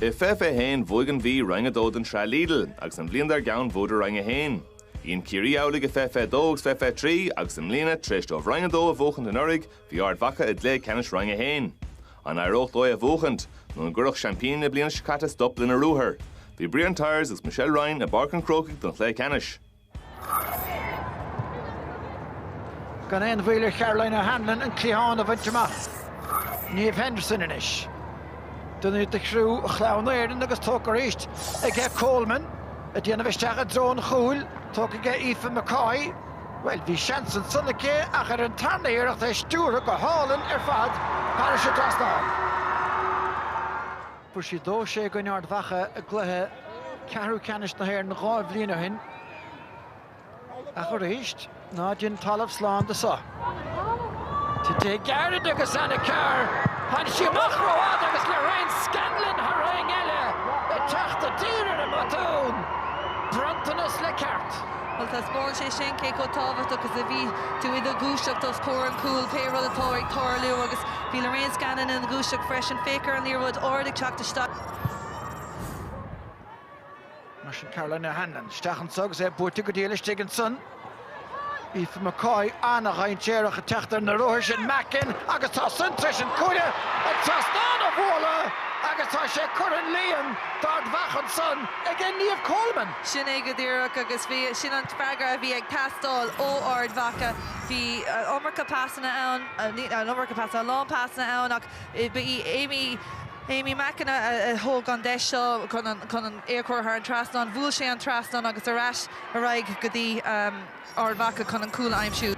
I fefe hain voigan vi rangadod an tra Lidl, agus an bliandar gaun voda ranga hain. Ian Ciarraí aulig a fefe dogs fefe tri, agus an lina trisht of rangado a vochant an urig, vi Ard Mhacha a dle canis ranga hain. An airocht loi a vochant, no an gurach champagne a blian shikatas Dublin a ruher. Vi Brian Tires as Michelle Ryan a barcan crokig don chle canis. Gan ein bhíle Carolina Hanlon and Cleán of Ard Mhacha. Niamh Henderson in ish. Dyn the crew chlawn eirin agus tócar eist ag Coleman. A dyn bheitsteach a drone chŵl, tóg ag Aoife McCoy. Wel, fi sians yn synnige ach ar yn tarna eir ach stúr go hálinn fad paris y dros ná. Pwys I dó sé gyn Ard Mhacha a gluthe carú canis na hair na gáh bliana hin. Ach ar eist, ná dyn talamh slán da sa. Te garad agus anna car, han si machroad agus le rain Scanlon haring eile, y tacht a dýr ar y matún, brontanas le cart. Well, tá spór sé sin cé go tábhacht agus a bhí tú iad a gúiseach dos cór an cúil payroll a tóir tórliú agus bhí le rain Scanlon in gúiseach fresh an fécar an líorwood ordig teach sta. Mar sin Carolina Hanlon, stachan sogus búirte go díal istigh an son. Aoife McCoy anna chain téireach a teachtar na roithir sin Mackin agus tá Seinnteoir an cúile ag trasnán a bhóla agus tá sé cuireann Liam d'Ard Mhacha son ag Niamh Coleman. Sin ag go dtíreach agus bhí sin an spreagar a bhí ag tastáil ó Ard Mhacha. Bhí umracha passanna ann, an umracha passanna, lán passanna ann ach Amy Mackin a thóg an deis seo chun an éarcóir ar an trasnán, bhuail sé an trasnán agus arás a raig go dtí Ard Mhacha chun an cúil aimsú.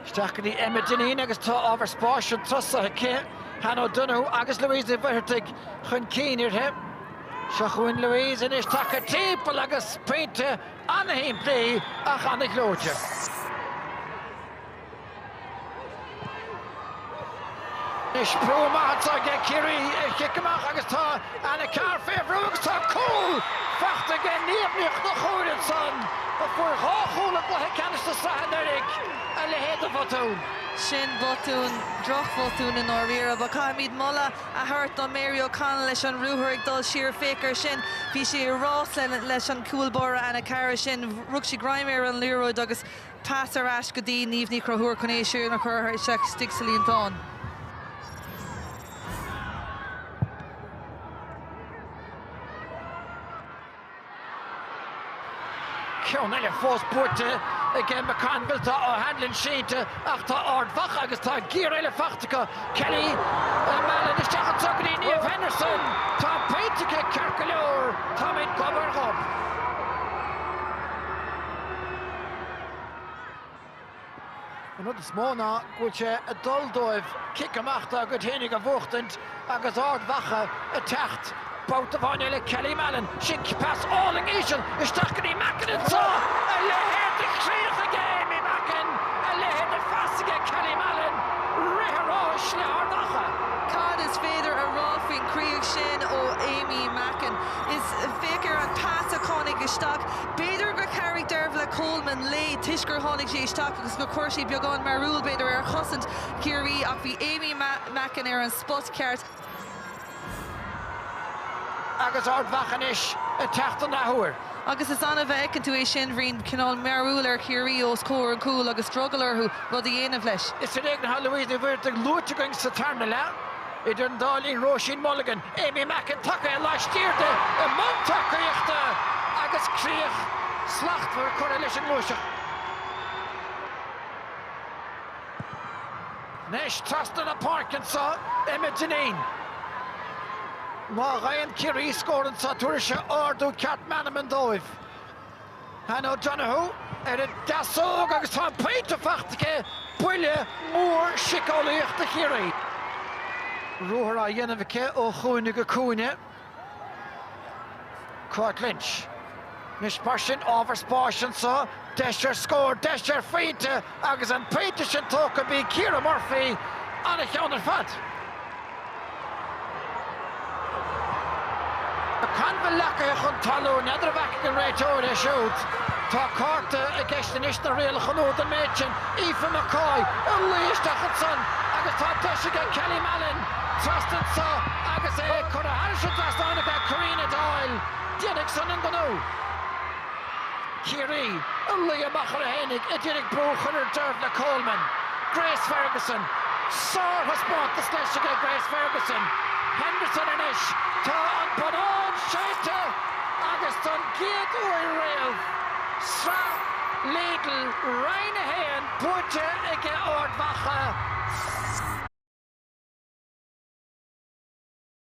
Stachani Emma Dineen agus tá ábhar spáis an trosa cé Hanno Dunhu agus Louise Bhuirtig chun cín irthe. Seo chuin Louise in is take típal agus peinte anhaim plé ach anna gcluiche. Is prómáta ag Ciarraí Ciarraí agus tá anna car fébrú agus tá cúil facht ag níomhneach na chúirin son. A fuair háchúla gluthe canis na Sraith a le héad a botún. Sin botún, droch botún in Áiríre, ba caiimid molla a thuirt don Mary O'Connell leis an rúthar ag dul siar fécar sin, bhí sé rás leis an cúlbóra anna cara sin, rug sí graimir an líorwood agus pásar as go dtí níomhní crothúr chun éisiú na chuir seach stig sa líon tán. Ceann eile fós búirte ag McConville tá ó Hanlon Seinnte ach tá Ard Mhacha agus tá gír eile fachtacha Kelly Malin is teach an tugadí Niamh Henderson tá peitice Cercaleor tá mid gobar gob. An rud is mó ná gúil sé a dul dóibh cic amachta go dhéananig a bhuachtant agus Ard Mhacha a techt. Bout of O'Neill Kelly Malin, sin pass alling Ishel, is Stachani Mackin and saw a leher the Sraith again, me Mackin, a leher the Fassiga Kelly Malin, Reherosh le Ard Mhacha. Cad is féidir a ráfin críoch sin ó Amy Mackin is féicear an pass a chonig isteach. Beidir go carry derv le Coleman le tisgur chonig sé isteach agus go cuirsí beagán marúil beidir ar chosint Ciarraí ach bhí Amy Mackin ar an spot ceart. Agus Ard Mhacha ish a teachta na huair. Agus is anna bheith ecinn tú é sin bhrín cinál marúil ar Ciarraí os cór an cúil agus struggler who rud a dhéanamh leis. Is it na Louise Bhuirtig luite going sa tarna le. Idir an dálín Roisin Mulligan, Amy Mackin tucha a láistíirte a mántachaíochta agus críoch slachtmhar chuir leis an luiseach. Nes trasna na Parkinsa, Emma Dineen. Má Ryan Ciarraí scóran sa tuair se ardú ceart manam an dóibh. Hanno Dunhu ar a dasóg agus tá peinte fachtacha buile mór sicálaíocht a Ciarraí. Rúthar a dhéanamh ó chúine go cúine. Court Lynch. Nis par sin ábhar spáisin sa, deisir scór, deisir féinte agus an peinte sin tóca bí Ciara Murphy anna cheannar fad. Conville lecha chun talú neidir bheic an réiteoir a siút. Tá cárta a gceist inis na réal chunúd an méid sin, Aoife McCoy, a líisteach an son, agus tá tuisige Kelly Malin, trusted so agus could have had trust on about Karina Doyle Dixon and Gonu Ciarraí Ard Mhacha Hennig Idir Brocher Dervla Coleman Grace Ferguson Sir has bought the slash again Grace Ferguson Henderson and Ish to Unpadon Seinnteoir agus on Gate Rail Sraith Lidl Reine Hen Buaicphointí again Ard Mhacha